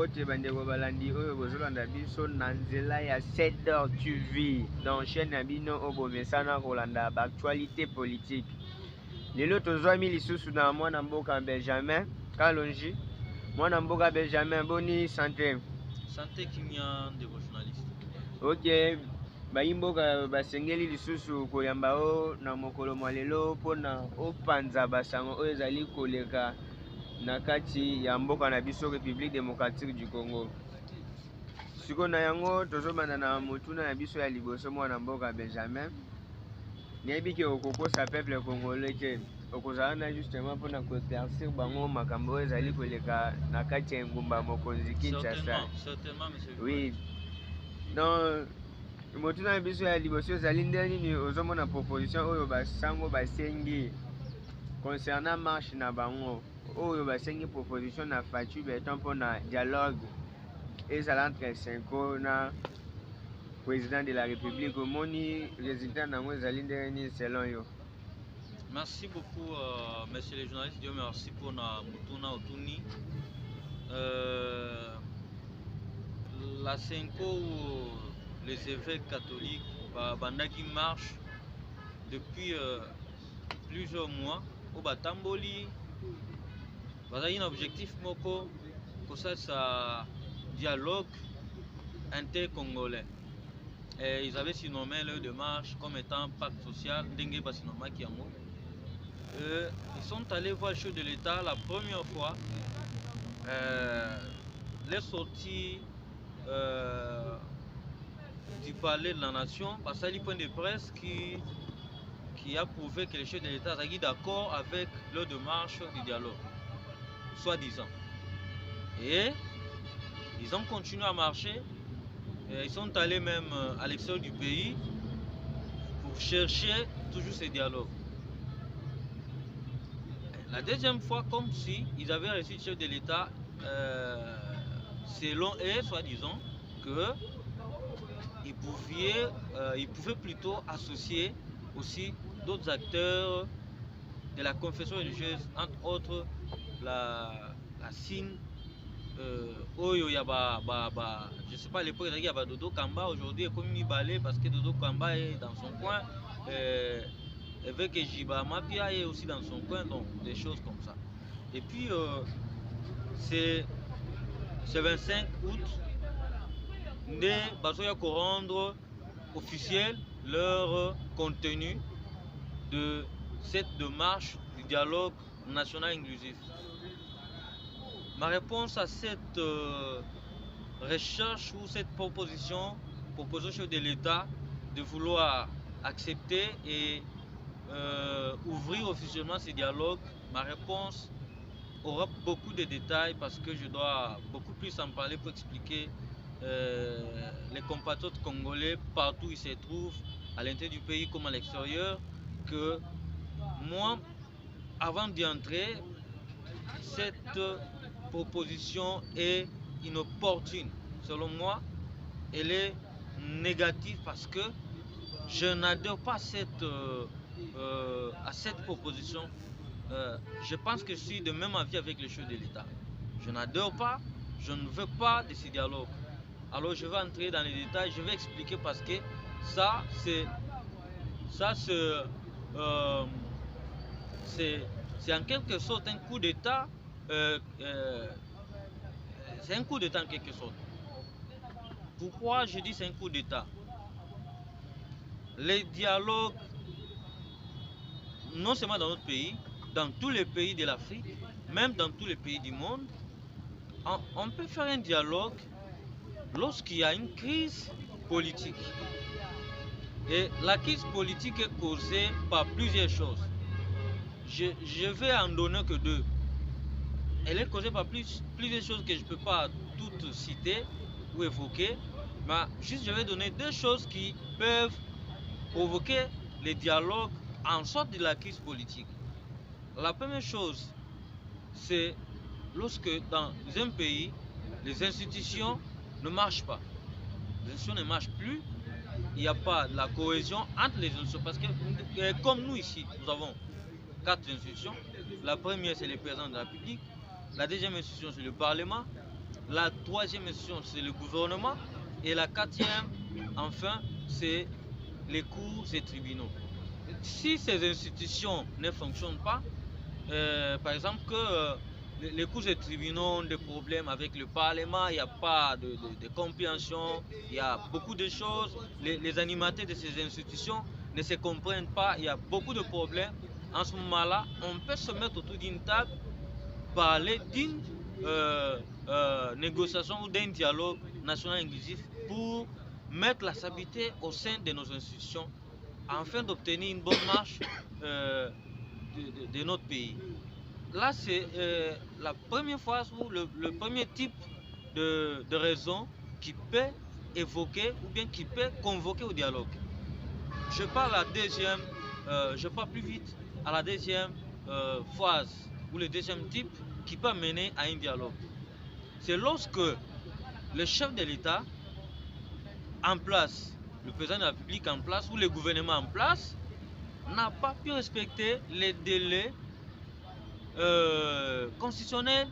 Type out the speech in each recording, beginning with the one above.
bote bandeko balandi oyo bozolanda biso na nzela ya 7h TV dans chaîne ya bino oyo bomesana kolanda baactualité politique. Lelo tozwami lisusu na mwana mboka Benjamin Kalonji. Mwana mboka Benjamin, boni santé. Santé kimia ndeko journaliste. Ok, bayimboka basengeli lisusu koyamba o na mokolo mwa lelo mpona opanza basango oyo ezali koleka na kati ya mboka na biso République démocratique du Congo. Siko na yango tozobanda na motuna ya biso ya liboso mwana mboka Benjamin. Nayebi ke okokosa peuple congolais ke okozala na justement mpona koéclaircir bango makambo oyo ezali koleka na kati ya engumba mokonzi Kinshasa. Certainement, monsieur. Oui. Donc motuna ya biso ya liboso ezali nde nini ozomona proposition oyo basango basengi concernant marche na bango oyo basengi proposition na Fatou Beton mpona dialogue ezala entre Senko na président de la République. Omoni résultat nango ezali nde nini selon yo? Merci beaucoup, monsieur les journalistes. Dieu merci pour na mutuna otuni. La Senko ou les évêques catholiques bandaki marche depuis plusieurs mois au Batamboli. Bazali un objectif moko ça dialogue intercongolais. Et ils avaient surnommé leur démarche comme étant pacte social. Dengue Basinoma Kiamo. Ils sont allés voir le chef de l'État la première fois. Les sorties du palais de la nation, parce qu'il y a un point de presse qui a prouvé que le chef de l'État est d'accord avec leur démarche du dialogue, soi-disant. Et ils ont continué à marcher. Ils sont allés même à l'extérieur du pays pour chercher toujours ces dialogues. La deuxième fois, comme si ils avaient reçu le chef de l'État, selon eux, soi-disant, qu'ils pouvaient plutôt associer aussi d'autres acteurs de la confession religieuse, entre autres la SIN. Je ne sais pas, à l'époque, il y avait Dodo Kamba, aujourd'hui, il est comme Balé parce que Dodo Kamba est dans son coin. Avec Jiba Mapia est aussi dans son coin, donc des choses comme ça. Et puis, c'est 25 août, né Basoya ko rendre officiel leur contenu de cette démarche du dialogue national inclusif. Ma réponse à cette recherche ou cette proposition au chef de l'État de vouloir accepter et ouvrir officiellement ces dialogues, ma réponse aura beaucoup de détails parce que je dois beaucoup plus en parler pour expliquer les compatriotes congolais partout où ils se trouvent, à l'intérieur du pays comme à l'extérieur, que moi, avant d'y entrer, cette proposition est inopportune. Selon moi, elle est négative parce que je n'adhère pas à cette proposition. Je pense que je suis de même avis avec le chef de l'État. Je n'adhère pas, je ne veux pas de ces dialogues. Alors je vais entrer dans les détails, je vais expliquer parce que ça c'est en quelque sorte un coup d'État. C'est un coup d'État en quelque sorte. Pourquoi je dis c'est un coup d'État? Les dialogues, non seulement dans notre pays, dans tous les pays de l'Afrique, même dans tous les pays du monde, on peut faire un dialogue lorsqu'il y a une crise politique. Et la crise politique est causée par plusieurs choses. Je vais en donner que deux. Elle est causée par plusieurs choses que je ne peux pas toutes citer ou évoquer, mais juste je vais donner deux choses qui peuvent provoquer les dialogues en sorte de la crise politique. La première chose, c'est lorsque dans un pays, les institutions ne marchent pas. Les institutions ne marchent plus, il n'y a pas de la cohésion entre les institutions. Parce que comme nous ici, nous avons 4 institutions. La première, c'est le président de la République. La deuxième institution, c'est le Parlement. La troisième institution, c'est le gouvernement. Et la quatrième, enfin, c'est les cours et tribunaux. Si ces institutions ne fonctionnent pas, par exemple que les cours et tribunaux ont des problèmes avec le Parlement, il n'y a pas de compréhension, il y a beaucoup de choses, les animateurs de ces institutions ne se comprennent pas, il y a beaucoup de problèmes. En ce moment-là, on peut se mettre autour d'une table, parler d'une négociation ou d'un dialogue national inclusif pour mettre la stabilité au sein de nos institutions afin d'obtenir une bonne marche de notre pays. Là, c'est la première phase ou le premier type de raison qui peut évoquer ou bien qui peut convoquer au dialogue. Je parle je parle plus vite à la deuxième phase ou le deuxième type qui peut mener à un dialogue. C'est lorsque le chef de l'État en place, le président de la République en place ou le gouvernement en place n'a pas pu respecter les délais constitutionnels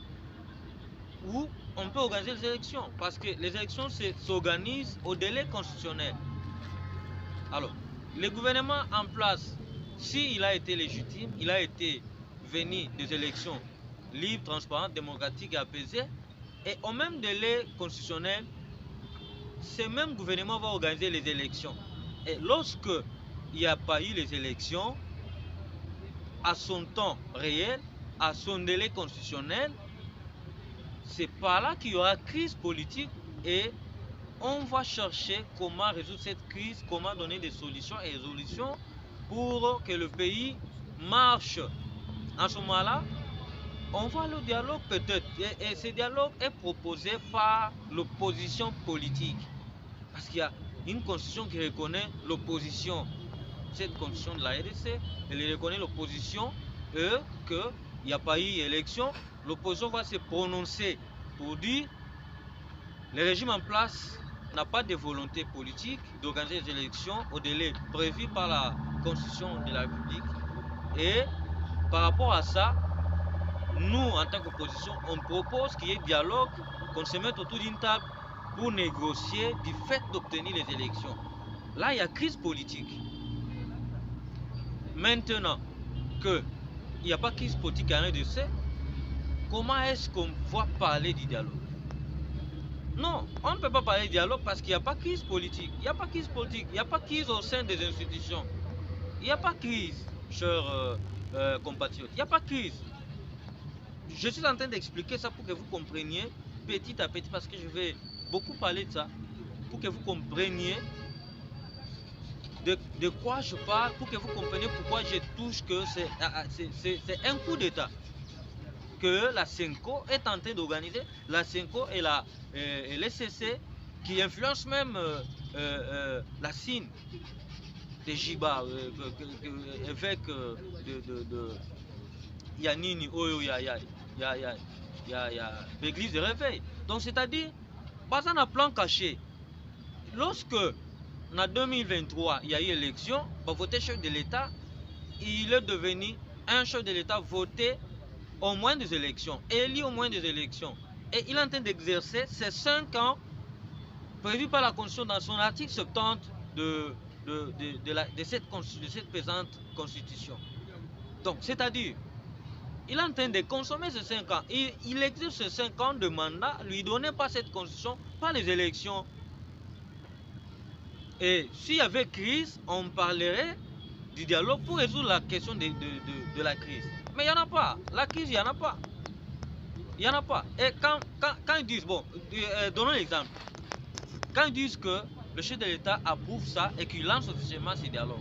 où on peut organiser les élections. Parce que les élections s'organisent au délai constitutionnel. Alors, le gouvernement en place, s'il a été légitime, il a été venu des élections libres, transparentes, démocratiques et apaisées, et au même délai constitutionnel, ce même gouvernement va organiser les élections. Et lorsque il n'y a pas eu les élections, à son temps réel, à son délai constitutionnel, c'est par là qu'il y aura crise politique et on va chercher comment résoudre cette crise, comment donner des solutions et résolutions pour que le pays marche. En ce moment-là, on va le dialogue peut-être. Et ce dialogue est proposé par l'opposition politique. Parce qu'il y a une constitution qui reconnaît l'opposition. Cette constitution de la RDC, elle reconnaît l'opposition et qu'il n'y a pas eu élection. L'opposition va se prononcer pour dire le régime en place n'a pas de volonté politique d'organiser des élections au délai prévu par la Constitution de la République. Et par rapport à ça, nous, en tant qu'opposition, on propose qu'il y ait dialogue, qu'on se mette autour d'une table pour négocier du fait d'obtenir les élections. Là, il y a crise politique. Maintenant qu'il n'y a pas crise politique à RDC, comment est-ce qu'on va parler du dialogue? Non, on ne peut pas parler de dialogue parce qu'il n'y a pas crise politique. Il n'y a pas crise politique, il n'y a pas crise au sein des institutions. Il n'y a pas crise, chers compatriotes. Il n'y a pas crise. Je suis en train d'expliquer ça pour que vous compreniez petit à petit parce que je vais beaucoup parler de ça. Pour que vous compreniez de quoi je parle, pour que vous compreniez pourquoi je touche que c'est un coup d'État que la CENCO est en train d'organiser. La CENCO et l'ECC qui influencent même la CIN de Jiba, évêque de Yanini, l'église de réveil. Donc c'est-à-dire, pas un plan caché. Lorsque en 2023, il y a eu élection, pour voter chef de l'État, il est devenu un chef de l'État voté au moins des élections, élu au moins des élections. Et il est en train d'exercer ces 5 ans prévus par la Constitution dans son article 70 de cette présente Constitution. Donc, c'est-à-dire, il est en train de consommer ces 5 ans. Il exerce ces 5 ans de mandat, lui donné par cette Constitution, par les élections. Et s'il y avait crise, on parlerait du dialogue pour résoudre la question de la crise. Mais il n'y en a pas. La crise, il n'y en a pas. Il n'y en a pas. Et quand ils disent, bon, donnons l'exemple. Quand ils disent que le chef de l'État approuve ça et qu'il lance officiellement ce dialogue,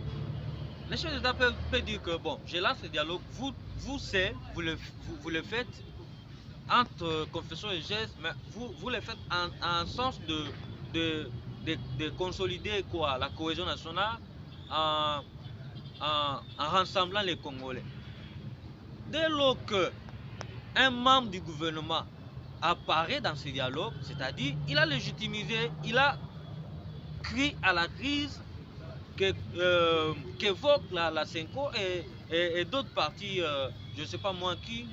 le chef de l'État peut dire que, bon, je lance ce dialogue, vous le faites entre confession et geste, mais vous le faites en sens de consolider quoi, la cohésion nationale en rassemblant les Congolais. Dès lors qu'un membre du gouvernement apparaît dans ce dialogue, c'est-à-dire il a légitimisé, il a crié à la crise qu'évoque la CENCO et d'autres partis, je ne sais pas moi qui,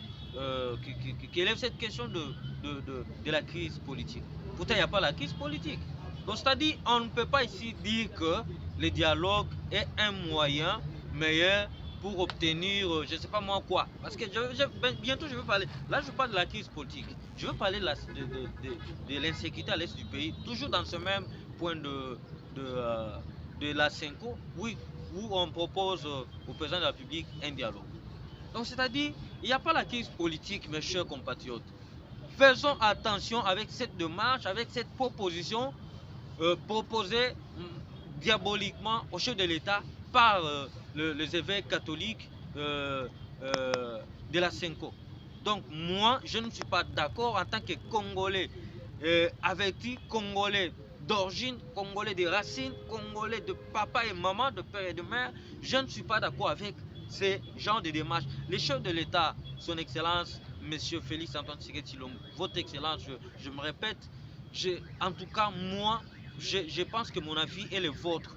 qui élève cette question de la crise politique. Pourtant, il n'y a pas la crise politique. Donc, c'est-à-dire, on ne peut pas ici dire que le dialogue est un moyen meilleur pour obtenir, je ne sais pas moi quoi. Parce que bientôt, je vais parler. Là, je parle de la crise politique. Je veux parler de l'insécurité à l'est du pays, toujours dans ce même point de la Senko, oui, où on propose au président de la République un dialogue. Donc, c'est-à-dire, il n'y a pas la crise politique, mes chers compatriotes. Faisons attention avec cette démarche, avec cette proposition proposée diaboliquement au chef de l'État par les évêques catholiques de la Senko. Donc, moi, je ne suis pas d'accord en tant que Congolais averti, Congolais d'origine, Congolais de racines, Congolais de papa et maman, de père et de mère. Je ne suis pas d'accord avec ces genres de démarches. Les chefs de l'État, son Excellence, Monsieur Félix Antoine Tshisekedi Tshilombo, votre Excellence, je me répète, en tout cas, moi, je pense que mon avis est le vôtre.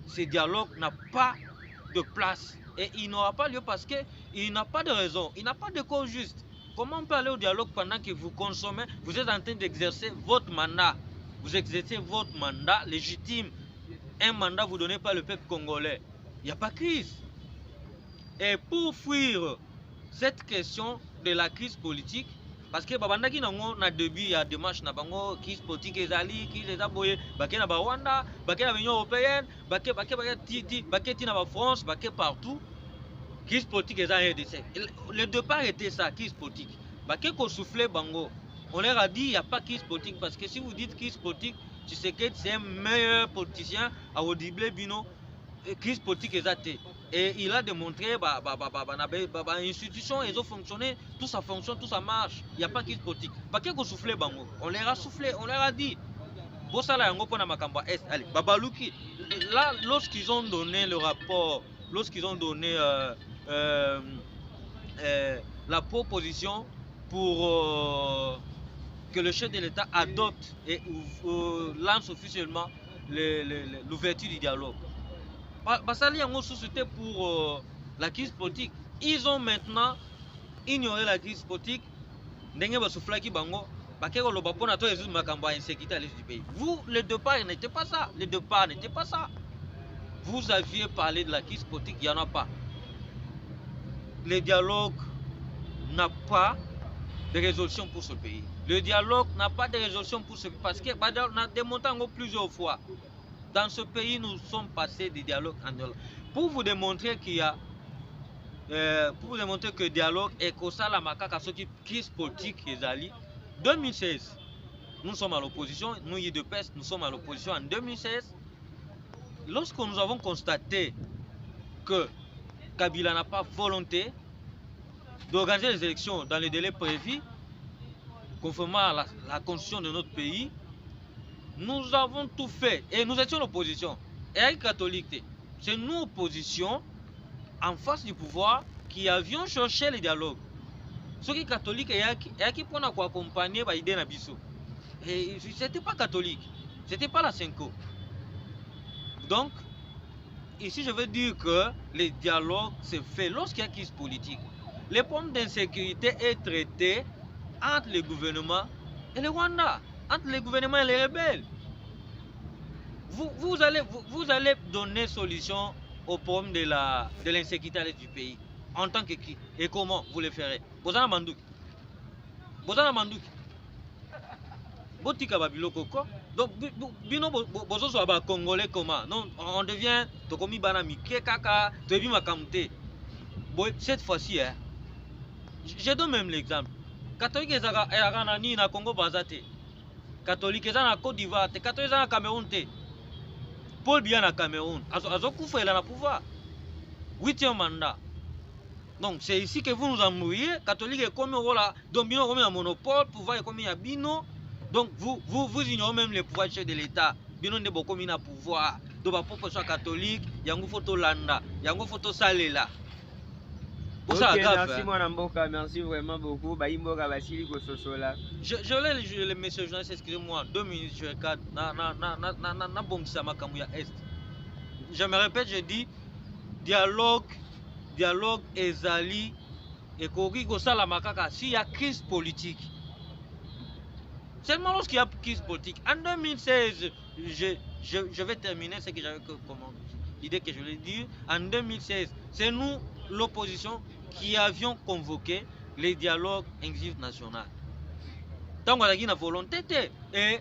Ce dialogue n'a pas de place et il n'aura pas lieu parce qu'il n'a pas de raison, il n'a pas de cause juste. Comment on peut aller au dialogue pendant que vous consommez, vous êtes en train d'exercer votre mandat, vous exercez votre mandat légitime, un mandat vous donnez par le peuple congolais. Il n'y a pas de crise. Et pour fuir cette question de la crise politique, parce que babandaki nango na début ya démarche na bango crise politique ezali, crise ezaboye, bake na Rwanda, bake na l'Union européenne, bake na ba France, bake partout. Crise politique eza RDC. Le départ était ça, crise politique. Bake ko souffler bango. On leur a dit il n'y a pas de crise politique parce que si vous dites crise politique, tu sais que c'est un meilleur politicien à Odibler Bino. Crise politique exacte. Et il a démontré institutions, ils ont fonctionné, tout ça fonctionne, tout ça marche. Il n'y a pas de crise politique. Pas que vous soufflez bango. On leur a soufflé, on leur a dit. Allez, Babalouki. Là, lorsqu'ils ont donné le rapport, lorsqu'ils ont donné la proposition pour que le chef de l'État adopte et lance officiellement l'ouverture du dialogue. Basali Yango c'était pour la crise politique. Ils ont maintenant ignoré la crise politique. Ndenge basuflaki bango, bakeko loba pona to ezu makambo insécurité à l'est du pays. Vous, le départ n'était pas ça. Le départ n'était pas ça. Vous aviez parlé de la crise politique, il n'y en a pas. Le dialogue n'a pas de résolution pour ce pays. Le dialogue n'a pas de résolution pour ce pays parce que on a démontré plusieurs fois. Dans ce pays, nous sommes passés du dialogue en dialogue. Pour vous démontrer qu'il y a, pour vous démontrer que le dialogue est comme ça, la macaque, ce qui crise politique ezali. 2016, nous sommes à l'opposition. Nous, UDPS, nous sommes à l'opposition en 2016. Lorsque nous avons constaté que Kabila n'a pas volonté d'organiser les élections dans les délais prévus, conformément à la constitution de notre pays, nous avons tout fait et nous étions l'opposition. Et avec catholique, c'est nous, opposition, en face du pouvoir, qui avions cherché le dialogue. Ceux qui sont catholiques et qui pour accompagner l'idée na biso. Et c'était pas catholique, c'était pas la Senko. Donc, ici je veux dire que le dialogue se fait lorsqu'il y a crise politique. Les problèmes d'insécurité est traité entre le gouvernement et le Rwanda. Entre les gouvernements et les rebelles. Vous allez donner solution au problème de l'insécurité à l'est du pays. En tant que qui? Et comment vous le ferez? Bozana Mandouki. Bozana Mandouki. Botika Babiloko ko. Donc, bino bozo so ba Congolais comment? Non, on devient tokomi banami kaka, tobi makamte. Cette fois-ci, hein, je donne même l'exemple. Catholique ezaka na Congo Bazate. Catholique ezana Côte d'Ivoire, catholique ezana Cameroun te. Paul Biya na Cameroun, azokufa il a le pouvoir. 8e mandat. Donc c'est ici que vous nous embrouillez. Catholique est comme voilà, donc bino comme un monopole, pouvoir est comme un bino. Donc vous ignorez même les pouvoirs du chef de l'État. Bino ne beaucoup mina pouvoir. Donc ba proposition catholique, yango photo landa, yango photo salela. Ok, merci Mwana Mboka, merci vraiment beaucoup. Baimboka Basili Kososola. Je l'ai le message journaliste, excusez-moi, 2 minutes sur 4. Na bongisa makambu ya Est. Je me répète, je dis dialogue ezali et Kogi Sala Makaka, s'il y a crise politique. Seulement lorsqu'il y a crise politique. En 2016, je vais terminer ce que j'avais l'idée que je voulais dire. En 2016, c'est nous, l'opposition, qui avions convoqué les dialogues inclusifs nationaux. Donc, on a une volonté. Et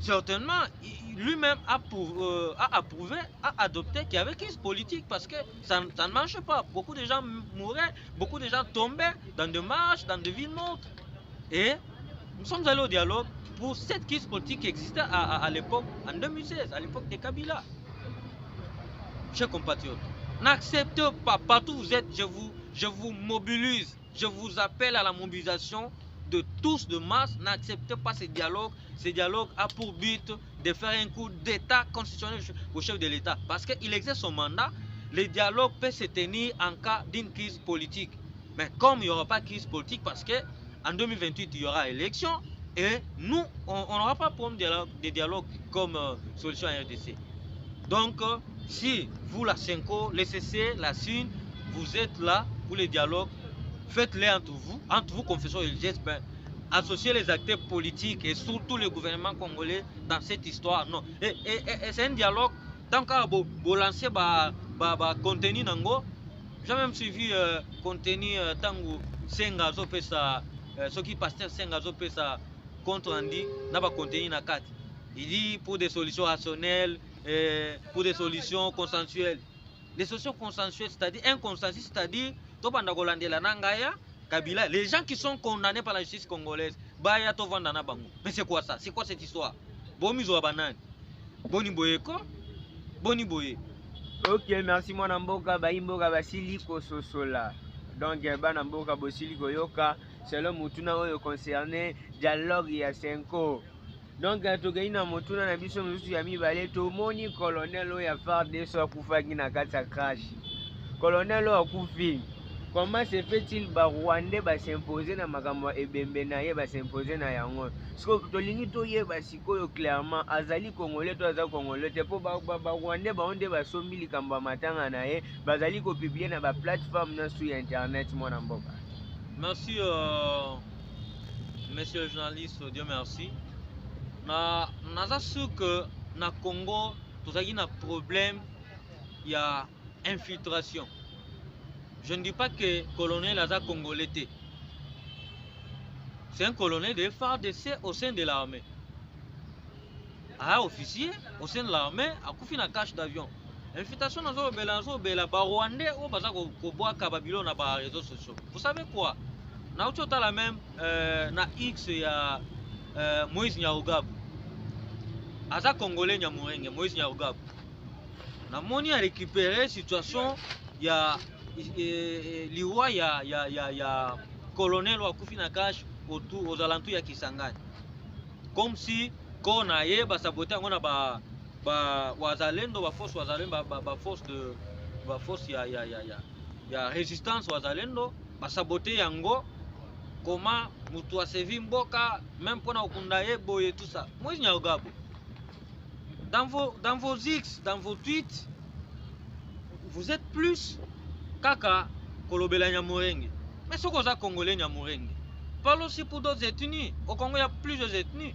certainement, lui-même a approuvé, a adopté qu'il y avait crise politique parce que ça ne marche pas. Beaucoup de gens mouraient, beaucoup de gens tombaient dans des marches, dans des villes mortes. Et nous sommes allés au dialogue pour cette crise politique qui existait à l'époque, en 2016, à l'époque de Kabila. Chers compatriotes, n'acceptez pas, partout où vous êtes, je vous mobilise, je vous appelle à la mobilisation de tous de masse. N'acceptez pas ces dialogues. Ces dialogues a pour but de faire un coup d'état constitutionnel au chef de l'État. Parce qu'il exerce son mandat, les dialogues peuvent se tenir en cas d'une crise politique. Mais comme il n'y aura pas de crise politique, parce qu'en 2028, il y aura élection, et nous, on n'aura pas de dialogue comme solution à RDC. Donc, si vous, la Senko, les CC, la SUN, vous êtes là pour les dialogues, faites-les entre vous confesseurs religieuses, ben, associez les acteurs politiques et surtout le gouvernement congolais dans cette histoire. Non. Et c'est un dialogue, tant qu'à vous lancer contenu nango, j'ai même suivi contenu tango Senga Zopesa, ce qui pasteur Senga Zopesa contre Andy, n'a pas contenu na carte. Il dit pour des solutions rationnelles, pour des solutions consensuelles. Les solutions consensuelles, c'est-à-dire un consensus, c'est-à-dire Kabila, les gens qui sont condamnés par la justice congolaise, mais c'est quoi ça? C'est quoi cette histoire? Bomizo Banane, Boni Boyeko, Boni Boye. Ok, merci mon amboka, baimboka basili kososola. Donc, bana mboka bosili koyoka, c'est le mutuna oyo concerné dialogue ya Senko. Donc, togaina mutuna na biso musu ya mibale tomoni colonel oyo ya FARDC akufaki na kati ya crash. Colonel oyo akufi. Comment se fait-il que les Rwandais s'imposer dans makambo ebembe na ye s'imposer na yango? Parce que tolingi toyeba sikoyo clairement azali congolais to azali congolais te po ba Rwandais onde basombi likambo matanga na ye bazali ko publier na ba plateforme na sur internet mona mboka. Merci monsieur le journaliste, Dieu merci. Naza sûr que na Congo tozali na problème ya infiltration. Je ne dis pas que le colonel Aza Congolais. C'est un colonel de FARDC au sein de l'armée. Un officier au sein de l'armée a couffé une cache d'avion. L'invitation dans le Rwandais au Baza Koboa Kababilo na ba réseaux sociaux. Vous savez quoi? Na utota la même na X ya Moïse Nyarugabo. Aza Congolais Nyamurenge Moïse Nyarugabo. Na moni a récupéré la situation ya liwa ya colonel wa kufi na cache aux alentours ya Kisangani. Comme si kona ye ba saboter ngona ba wazalendo ba force wazalendo ba force ya résistance wazalendo ba saboter yango comment mutu asevi mboka même pona okunda ye boye tout ça. Moi Nyarugabo. Dans vos X, dans vos tweets, vous êtes plus Kaka Kolobela Nyamurenge. Mais ce qu'on a Congolais Nyamurenge. Parle aussi pour d'autres ethnies. Au Congo, il y a plusieurs ethnies.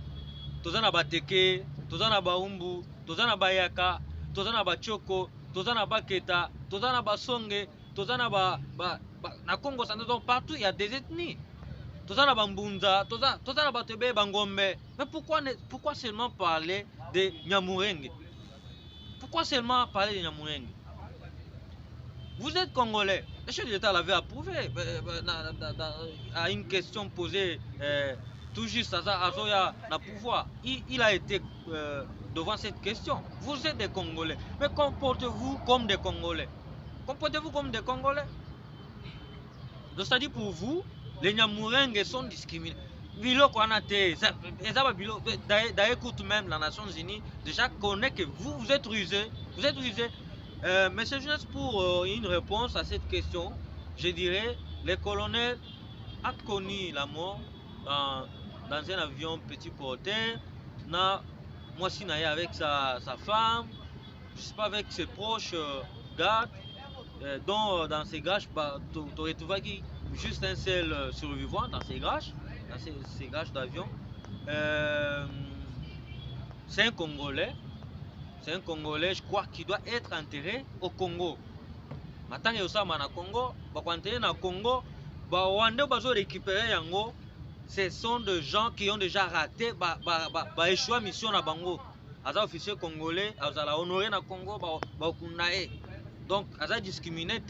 Tozana Bateke, Tozana Baumbu, Tozana Bayaka, Tozana Bachoko, Tozana Baketa, Tozana Basonge, Tozana na Congo, donc partout il y a des ethnies. Tozana Bambunza, Tozana Batebe, Bangombe. Mais pourquoi seulement parler de Nyamurenge? Pourquoi seulement parler de Nyamurenge? Vous êtes Congolais. Le chef de l'État l'avait approuvé à une question posée tout juste à Zoya na pouvoir. Il a été devant cette question. Vous êtes des Congolais. Mais comportez-vous comme des Congolais. Comportez-vous comme des Congolais. Donc, c'est-à-dire pour vous, les Nyamurenge sont discriminés. D'ailleurs, écoute même la Nations Unies, déjà connaît que vous êtes rusés. Vous êtes rusés. Mais c'est juste pour une réponse à cette question. Je dirais, le colonel a connu la mort dans un avion petit porteur. Moi, si avec sa femme, je ne sais pas, avec ses proches gardes, dont dans ces gages, tu aurais trouvé qui juste un seul survivant dans ces gages d'avion. C'est un Congolais. C'est un Congolais, je crois, qui doit être enterré au Congo. Maintenant, il y a ça au Congo. Pour enterrer au Congo, Rwanda va récupérer yango. Ce sont des gens qui ont déjà raté, échoué à mission à Bango. Les officiers congolais, ils ont honoré na Congo, donc ils ont discriminé.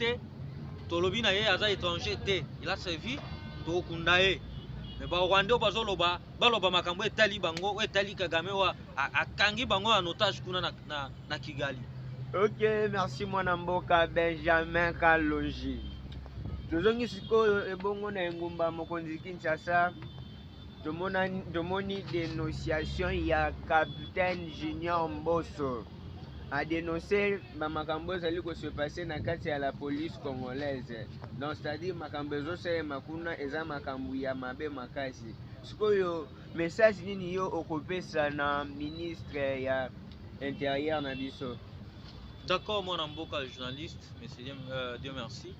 Tolobi na ye aza étranger te, il a servi to kundae. Mais ba Rwanda bazoloba, baloba makambo etali bango, etali Kagame wa akangi bango en otage kuna na Kigali. Ok, merci mwana mboka Benjamin Kalonji. Tozongi sikoyo ebongo na engumba mokonzi Kinshasa. Tomoni dénonciation ya Capitaine Junior Mbosso. A dénoncé makambo ezali ko se passer na kati ya la police congolaise. Donc c'est-à-dire makambo ezosala makuna eza makambo ya mabe makasi. Sikoyo message nini yo okopesa na ministre ya intérieur na biso? D'accord, mon amboka journaliste, monsieur Dieu merci.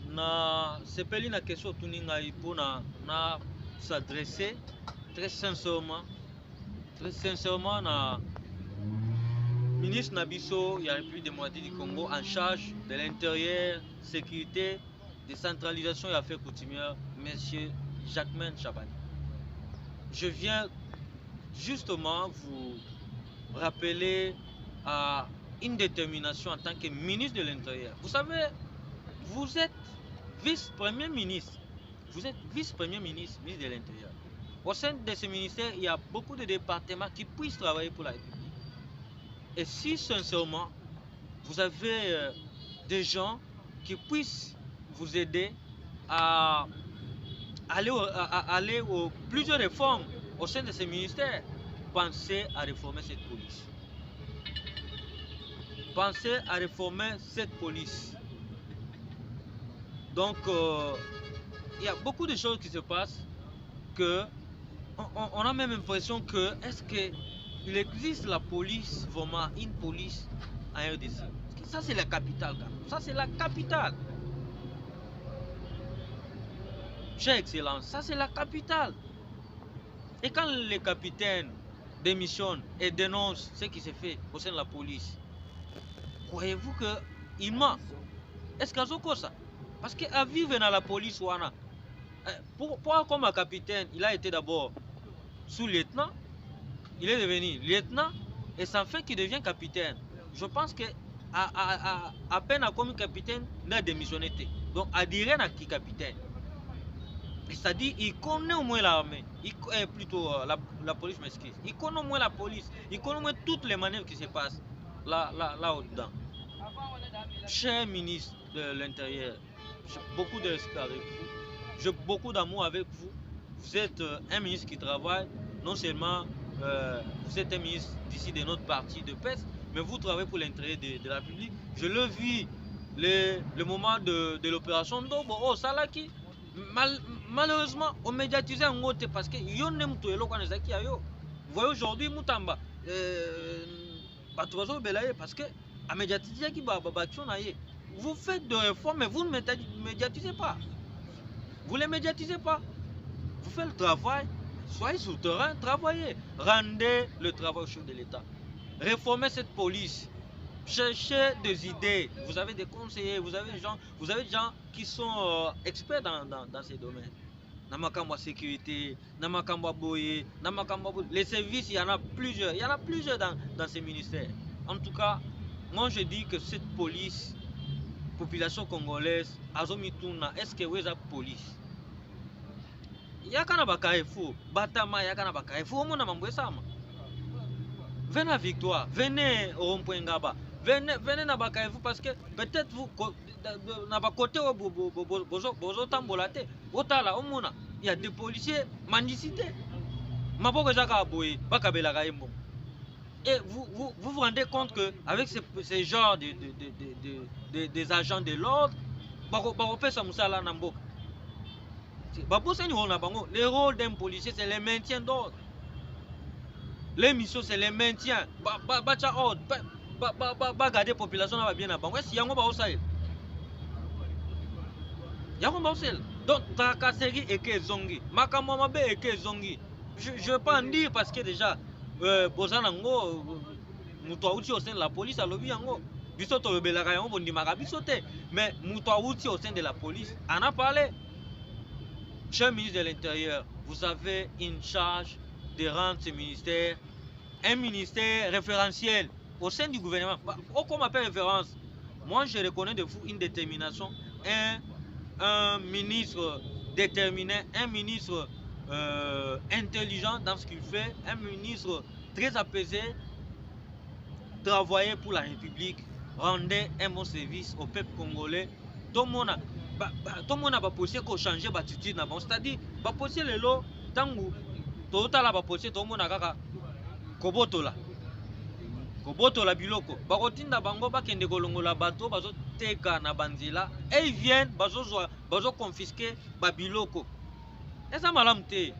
Na sepeli na question tuninga ipo na s'adresser très sincèrement na ministre Nabiso, il y a République démocratique du Congo en charge de l'intérieur, sécurité, décentralisation et affaires coutumières, monsieur Jacquemain Chabani. Je viens justement vous rappeler à une détermination en tant que ministre de l'Intérieur. Vous savez, vous êtes vice-premier ministre. Vous êtes vice-premier ministre, ministre de l'Intérieur. Au sein de ce ministère, il y a beaucoup de départements qui puissent travailler pour la République. Et si sincèrement, vous avez des gens qui puissent vous aider à aller aux plusieurs réformes au sein de ce ministère, pensez à réformer cette police. Pensez à réformer cette police. Donc, il y a beaucoup de choses qui se passent que on a même l'impression que est-ce qu'il existe la police, vraiment une police en RDC? Ça c'est la capitale, ça c'est la capitale. Chère Excellence, ça c'est la capitale. Et quand les capitaines démissionnent et dénoncent ce qui se fait au sein de la police, croyez-vous qu'il ment? Est-ce qu'il y a ça? Parce qu'à vivre dans la police, pourquoi comme un capitaine, il a été d'abord sous-lieutenant, il est devenu lieutenant, et sans fait qu'il devient capitaine. Je pense que à peine comme capitaine, il a démissionné. Donc, à dire qu'il est capitaine. C'est-à-dire, il connaît au moins l'armée, plutôt la police, m'excuse. Il connaît au moins la police, il connaît au moins toutes les manœuvres qui se passent là-dedans. Cher ministre de l'Intérieur, j'ai beaucoup de respect avec vous, j'ai beaucoup d'amour avec vous. Vous êtes un ministre qui travaille, non seulement vous êtes un ministre d'ici de notre parti de PES, mais vous travaillez pour l'intérêt de la République. Je le vis le moment de l'opération Ndobo, oh Salaki. Malheureusement, on médiatisait en haute parce que yon nem to elo quand ezaki ayo. Vous voyez aujourd'hui Mutamba batozo belaye parce que a médiatiser qui babaction na ye. Vous faites de réformes mais vous ne médiatisez pas. Vous ne les médiatisez pas. Vous faites le travail, soyez sur le terrain, travaillez, rendez le travail au chef de l'État. Réformez cette police. Cherchez des idées, vous avez des conseillers, vous avez des gens qui sont experts dans ces domaines. Namakamba sécurité, Namakamba boye, Namakamba les services, il y en a plusieurs dans ces ministères. En tout cas, moi je dis que cette police, population congolaise, Azomituna, est-ce que vous avez police? Yakana Bakaefou, Batama Yakana Bakaefou, mon amamboué sama. Venez à Victoire, venez au rond-point Ngaba. Venez na Bakaefou parce que peut-être vous na côté bozo tambolate otala omona il y a des policiers mendicité maboko jaka aboye bakabela kaimbo et vous rendez compte que avec ces genres des agents de l'ordre bakopesa musala na mboka baposani rôle na bango. Le rôle d'un policier c'est le maintien d'ordre, les missions c'est le maintien bacha ordre garder la population bien à Bango. Est-ce qu'il y a un Yakomba osel. Donc Trakaseri eke zongi. Makambo mabe eke zongi. Je vais pas en dire parce que déjà Bozanango mutu auti au sein de la police alobi yango. Biso to belaka yango bondimaka biso te. Mais mutu auti au sein de la police en a parlé. Cher ministre de l'Intérieur, vous avez une charge de rendre ce ministère un ministère référentiel au sein du gouvernement. Oh, qu'on m'appelle référence. Moi, je reconnais de vous une détermination, un ministre déterminé, un ministre intelligent dans ce qu'il fait, un ministre très apaisé, travailler pour la République, rendait un bon service au peuple congolais. Tout le monde a possible qu'on change l'attitude. C'est-à-dire, possible le lot, tant que tout le monde a kobotola biloko bakotinda bango bakende kolongola bato bazoteka na banzela et ils viennent bazo confisquer babiloko eza malamu te.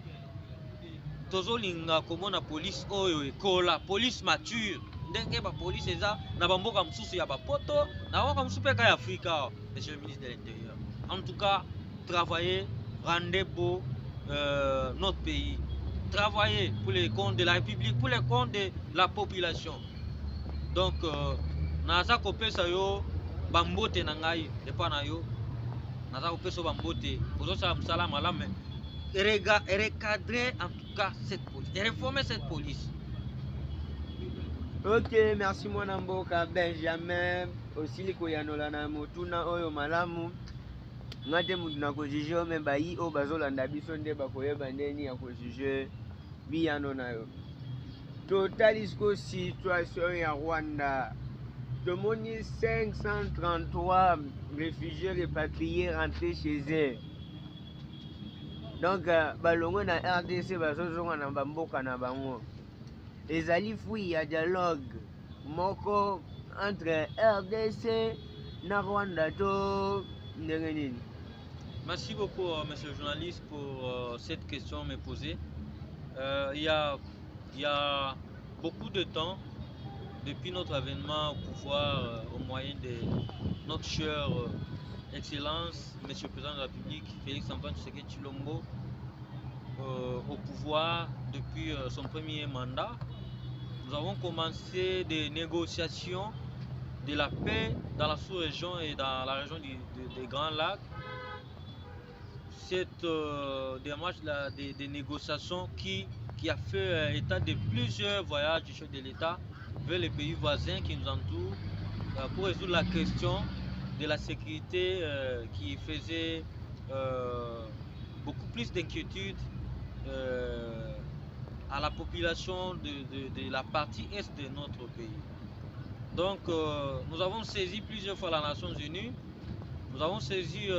Tozolinga komona police oyo ekola police mature ndenge bapolice eza na bamboka mosusu ya bapoto na bamboka mosusu mpe ka ya Afrika. Monsieur le ministre de l'Intérieur, en tout cas travaillez, rendez beau notre pays. Travailler pour les comptes de la République, pour les comptes de la population. Donc, naza kopesa yo bambote na ngai epa na yo. Naza kopesa bambote pour ça msala malame. Recadrer en tout cas cette police, et réformer cette police. Ok, merci mwana mboka Benjamin aussi koyanola na motuna oyo malamu. Ngate mutu na kojuge me bayi o bazolanda biso nde bakoyeba ndeni ya kojuge biyano na yo. Totali siko situation ya Rwanda. Tomoni 533 réfugiés répatriés rentrés chez eux. Donc balongo na RDC bazozonga na bamboka na bango. Ezali fui ya dialogue moko entre RDC na Rwanda to ndenge nini? Merci beaucoup, monsieur le journaliste, pour cette question me posée. Il y a beaucoup de temps, depuis notre avènement au pouvoir, au moyen de notre cher Excellence, monsieur le Président de la République, Félix-Antoine Tshisekedi Tshilombo, au pouvoir depuis son premier mandat, nous avons commencé des négociations de la paix dans la sous-région et dans la région des Grands Lacs. Cette démarche des négociations qui a fait état de plusieurs voyages du chef de l'État vers les pays voisins qui nous entourent pour résoudre la question de la sécurité qui faisait beaucoup plus d'inquiétude à la population de la partie est de notre pays. Donc nous avons saisi plusieurs fois la Nations Unies. Nous avons saisi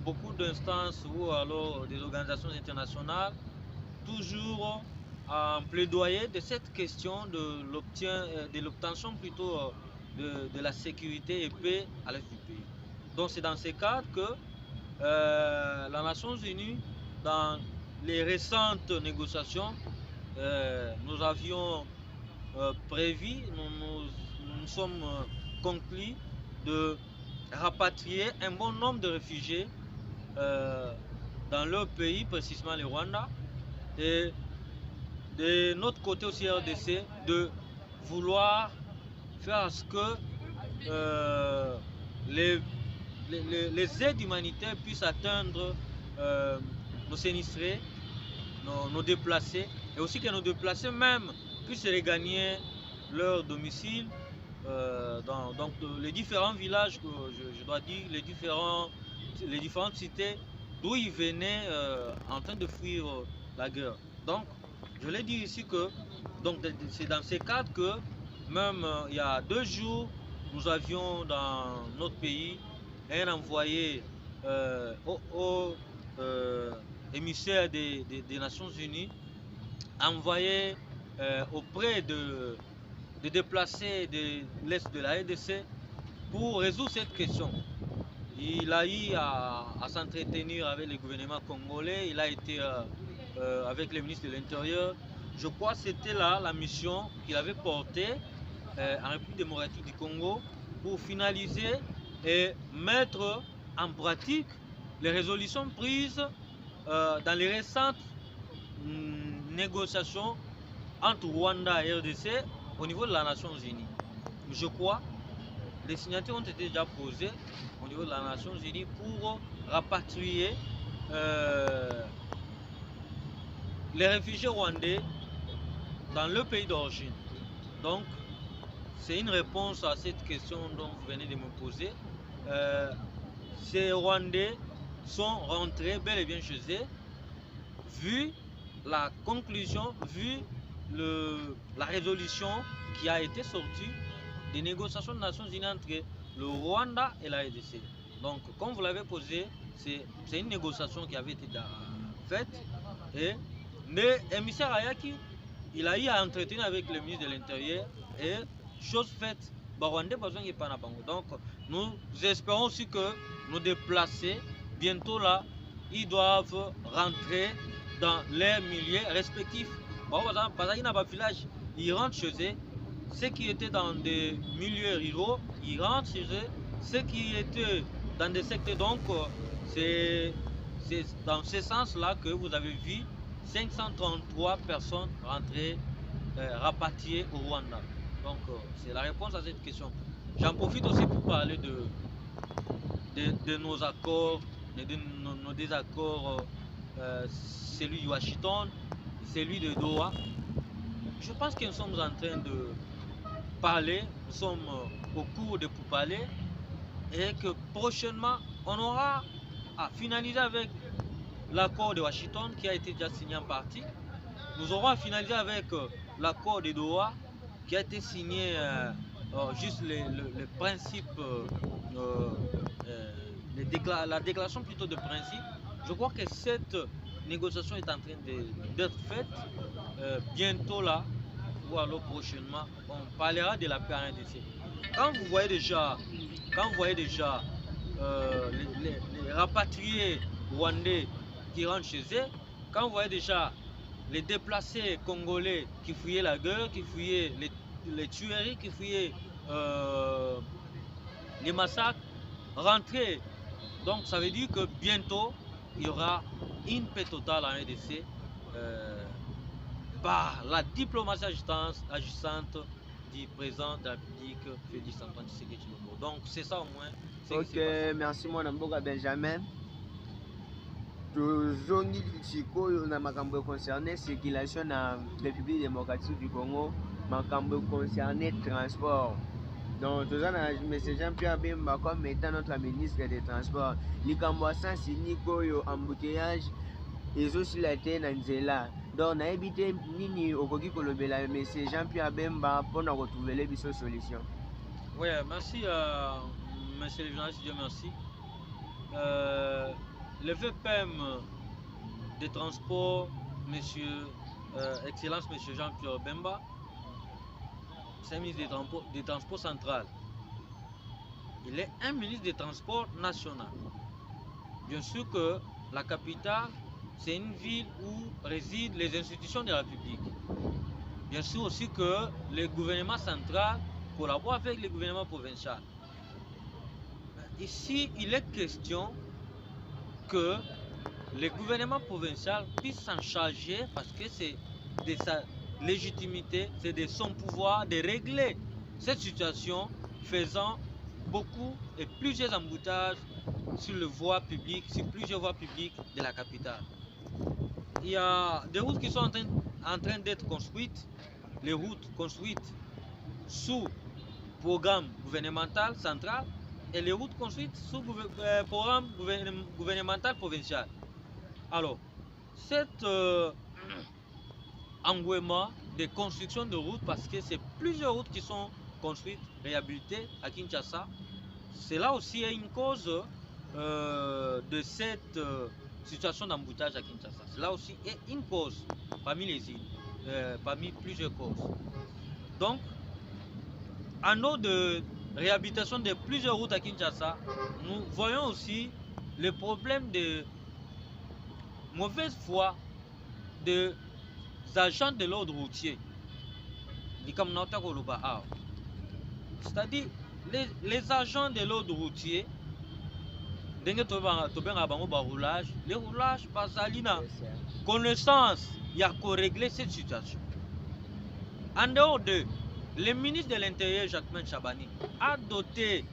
beaucoup d'instances ou alors des organisations internationales, toujours en plaidoyer de cette question de l'obtention plutôt de la sécurité et paix à l'est du pays. Donc c'est dans ce cadre que la Nations Unies, dans les récentes négociations, nous avions prévu, nous sommes conclus de rapatrier un bon nombre de réfugiés dans leur pays, précisément le Rwanda, et de notre côté aussi RDC, de vouloir faire à ce que les aides humanitaires puissent atteindre nos sinistrés, nos déplacés, et aussi que nos déplacés même puissent regagner leur domicile. Donc les différents villages, que je dois dire, les différentes cités d'où ils venaient en train de fuir la guerre. Donc je l'ai dit ici que c'est dans ces cadres que même il y a 2 jours, nous avions dans notre pays un envoyé au émissaire des Nations Unies, envoyé auprès de déplacés de l'Est de la RDC pour résoudre cette question. Il a eu à s'entretenir avec le gouvernement congolais, il a été avec le ministre de l'Intérieur. Je crois que c'était là la mission qu'il avait portée en République démocratique du Congo pour finaliser et mettre en pratique les résolutions prises dans les récentes négociations entre Rwanda et RDC au niveau de la Nations Unies. Je crois les signatures ont été déjà posées au niveau de la Nations Unies pour rapatrier les réfugiés rwandais dans le pays d'origine. Donc, c'est une réponse à cette question dont vous venez de me poser. Ces Rwandais sont rentrés bel et bien chez eux, vu la conclusion, vu la résolution qui a été sortie des négociations des Nations Unies entre le Rwanda et la RDC. Donc, comme vous l'avez posé, c'est une négociation qui avait été faite et l'émissaire Ayaki, il a eu à entretenir avec le ministre de l'Intérieur et chose faite, Rwandais besoin de pas bango. Donc, nous espérons aussi que nos déplacés, bientôt là, ils doivent rentrer dans leurs milieux respectifs. Parce qu'il y a un village, ils rentrent chez eux. Ceux qui étaient dans des milieux ruraux, ils rentrent chez eux. Ceux qui étaient dans des secteurs, donc c'est dans ce sens-là que vous avez vu 533 personnes rentrer, rapatriées au Rwanda. Donc c'est la réponse à cette question. J'en profite aussi pour parler de nos accords, de nos désaccords, celui de Washington, celui de Doha. Je pense que nous sommes en train de parler, nous sommes au cours de pourparlers et que prochainement on aura à finaliser avec l'accord de Washington qui a été déjà signé en partie. Nous aurons à finaliser avec l'accord de Doha qui a été signé, juste les principes, la déclaration plutôt de principe. Je crois que cette négociation est en train d'être faite. Bientôt là, ou alors prochainement, on parlera de la paix en RDC. Quand vous voyez déjà les rapatriés rwandais qui rentrent chez eux, quand vous voyez déjà les déplacés congolais qui fuyaient la guerre, qui fuyaient les tueries, qui fuyaient les massacres, rentrer. Donc ça veut dire que bientôt, il y aura une paix totale en RDC par la diplomatie agissante du président de la République, Félix Antoine Tshisekedi Tshilombo. Donc c'est ça au moins. Ok, merci mon Mboka Benjamin. Tozongi sikoyo na makambo concerné circulation na République démocratique du Congo, makambo concerné transport. Donc tout ça na M. Jean-Pierre Bemba comme étant notre ministre des Transports. Likambo sens nikoyo embouteillage ezosila te na nzela. Donc na ebité nini okoki kolobela M. Jean-Pierre Bemba mpona kotrouver biso solution. Oui, merci monsieur le journaliste, Dieu merci. Le VPM des transports, monsieur, Excellence monsieur Jean-Pierre Bemba, c'est un ministre des transports central. Il est un ministre des transports national. Bien sûr que la capitale, c'est une ville où résident les institutions de la République. Bien sûr aussi que le gouvernement central collabore avec le gouvernement provincial. Ici, il est question que le gouvernement provincial puisse s'en charger parce que c'est de sa légitimité, c'est de son pouvoir de régler cette situation, faisant beaucoup et plusieurs embouteillages sur les voies publiques, sur plusieurs voies publiques de la capitale. Il y a des routes qui sont en train d'être construites, les routes construites sous programme gouvernemental central et les routes construites sous programme gouvernemental provincial. Alors, cet engouement de construction de routes, parce que c'est plusieurs routes qui sont construites, réhabilitées à Kinshasa, c'est là aussi une cause de cette situation d'embouteillage à Kinshasa. C'est là aussi une cause parmi les îles, parmi plusieurs causes. Donc, en eau de réhabilitation de plusieurs routes à Kinshasa, nous voyons aussi le problème de mauvaise foi des agents de l'ordre routier. C'est-à-dire, les agents de l'ordre routier ndenge tobenga bango roulage, les roulages bazali na connaissance ya régler cette situation. En dehors de, le ministre de l'Intérieur Jacquemain Chabani a doté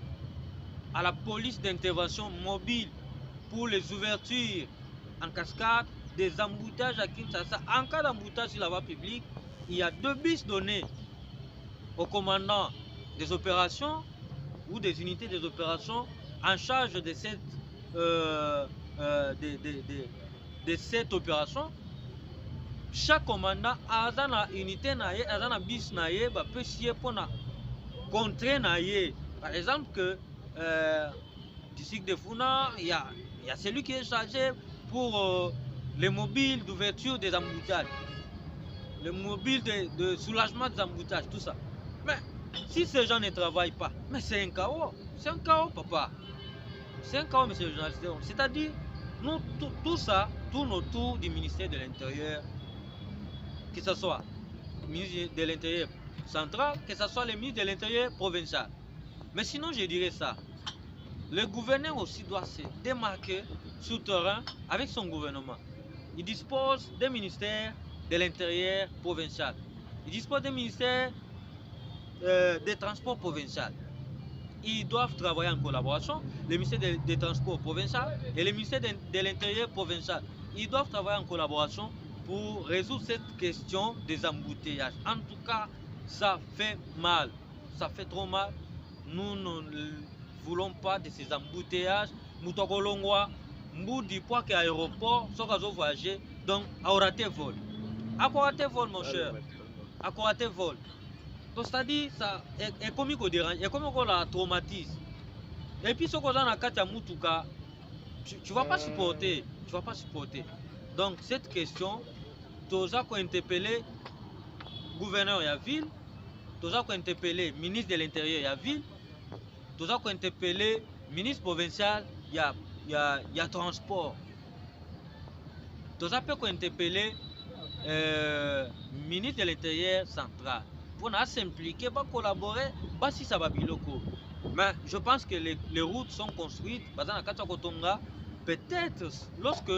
à la police d'intervention mobile pour les ouvertures en cascade des embouteillages à Kinshasa. En cas d'embouteillage sur la voie publique, il y a 2 bus donnés au commandant des opérations ou des unités des opérations en charge de cette opération. Chaque commandant a une unité naie, a une bis naie, ba peut pour contrer naie. Par exemple que d'ici de Funa, il y a celui qui est chargé pour les mobiles d'ouverture des embouteillages, les mobiles de soulagement des embouteillages, tout ça. Mais si ces gens ne travaillent pas, mais c'est un chaos. C'est un chaos, papa. C'est un chaos, monsieur le journaliste. C'est-à-dire, nous, tout ça tourne autour du ministère de l'Intérieur, que ce soit le ministre de l'Intérieur central, que ce soit le ministre de l'Intérieur provincial. Mais sinon, je dirais ça. Le gouverneur aussi doit se démarquer sur le terrain avec son gouvernement. Il dispose des ministères de l'Intérieur provincial. Il dispose des ministères des transports provinciaux. Ils doivent travailler en collaboration, le ministère des transports provincial et le ministère de l'Intérieur provincial. Ils doivent travailler en collaboration pour résoudre cette question des embouteillages. En tout cas, ça fait mal. Ça fait trop mal. Nous ne voulons pas de ces embouteillages. Moutokolongwa, Mbou du poids qu'à l'aéroport, sans qu'on voyager, donc à raté vol. À raté vol, mon cher. À raté vol. Donc, c'est-à-dire, ça est comme il dérange, est comme on la traumatise. Et puis, ce qu'on a dans Katia Moutouka, tu ne vas pas supporter. Tu vas pas supporter. Donc, cette question, tu as interpellé le gouverneur de la ville, tu as interpellé le ministre de l'Intérieur de la ville, tu as interpellé le ministre provincial, il y a transport. Tu as interpellé le ministre de l'Intérieur central. Pour s'impliquer, pour collaborer, si ça va bien. Mais je pense que les routes sont construites. Peut-être lorsque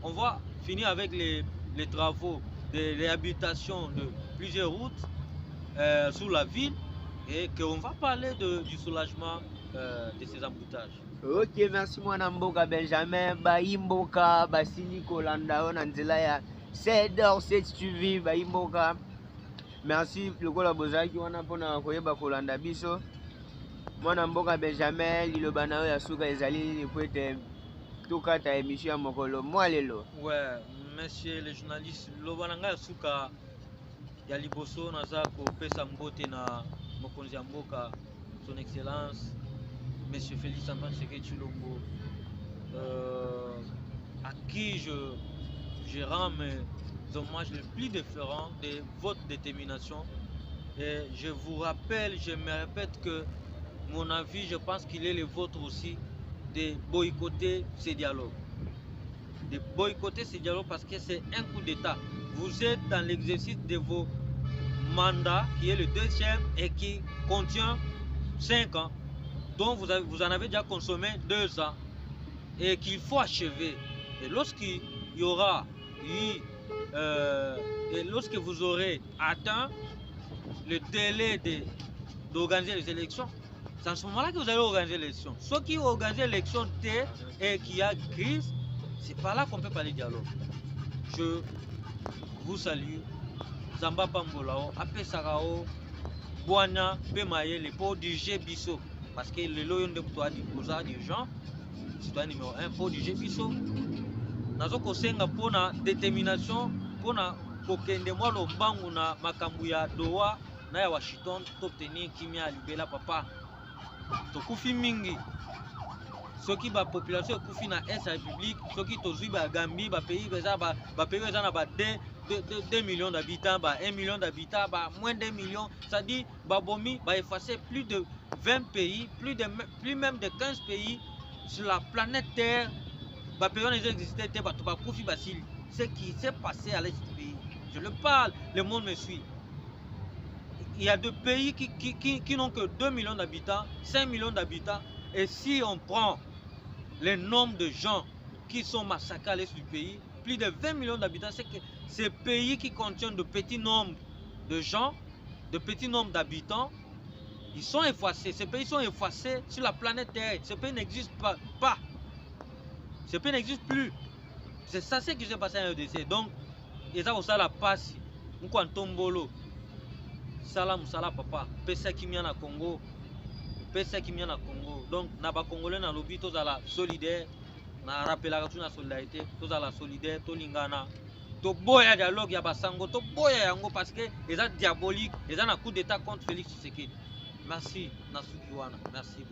on va finir avec les travaux de réhabilitation de plusieurs routes sur la ville et qu'on va parler du soulagement de ces emboutages. Ok, merci mwana mboka Benjamin. Baimboka basili kolanda on nzela ya 7h7 TV baimboka. Merci lokola bozaki wana mpona koyeba kolanda biso. Mwana mboka Benjamin liloba na yo ya suka ezali po ete tokata émission ya mokolo mwa lelo. Ouais, monsieur le journaliste, liloba na ngai ya suka ya liboso naza kopesa mbote na mokonzi ya mboka son excellence monsieur Félix Antoine Tshisekedi Tshilombo, à qui je rends mes hommages les plus différents de votre détermination. Et je vous rappelle, je me répète que mon avis, je pense qu'il est le vôtre aussi, de boycotter ces dialogues. De boycotter ces dialogues parce que c'est un coup d'État. Vous êtes dans l'exercice de vos mandats, qui est le 2e et qui contient 5 ans, dont vous en avez déjà consommé 2 ans et qu'il faut achever. Et lorsqu'il y aura eu, et lorsque vous aurez atteint le délai d'organiser les élections, c'est en ce moment-là que vous allez organiser l'élection. Ceux qui organisent l'élection et qui a crise, c'est par là qu'on peut parler de dialogue. Je vous salue. Zamba Pambolao, Apesarao, Boana, Pemaye, les pots du G-Bisso. Parce que le loyon de toi dit aux des gens, citoyen numéro 1, pour du G-Bisso. Nazo kosenga pona détermination, pona kokende mwa lombangu na makambu ya Doha na ya Washington t'obtenir kimia libela papa. Tokufi mingi. Soki ba population kufi na Est République, soki tozui ba Gambie, ba pays na ba 2 millions d'habitants, 1 million d'habitants, moins d'1 million, c'est-à-dire Babomi va effacer plus de 20 pays, plus même de 15 pays sur la planète Terre. Ce qui s'est passé à l'est du pays. Je le parle, le monde me suit. Il y a des pays qui n'ont que 2 millions d'habitants, 5 millions d'habitants. Et si on prend le nombre de gens qui sont massacrés à l'est du pays, plus de 20 millions d'habitants, c'est que ces pays qui contiennent de petits nombres de gens, de petits nombres d'habitants, ils sont effacés. Ces pays sont effacés sur la planète Terre. Ce pays n'existe pas. Ce pays n'existe plus. C'est ça ce qui s'est passé en RDC. Donc, et ça aussi la passe. Nous Tombolo. Salam Salah papa. Pesa kimia na Congo. Pesa kimia na Congo. Donc, na ba Congolais na lobby tous à la solidaire. Na rappelaka tout na solidarité. Tous à la solidaire. To lingana. To boya dialogue ya basango. To boya yango parce que ils sont diaboliques. Ils ont un coup d'état contre Félix Tshisekedi. Merci. Nasuki wana. Merci.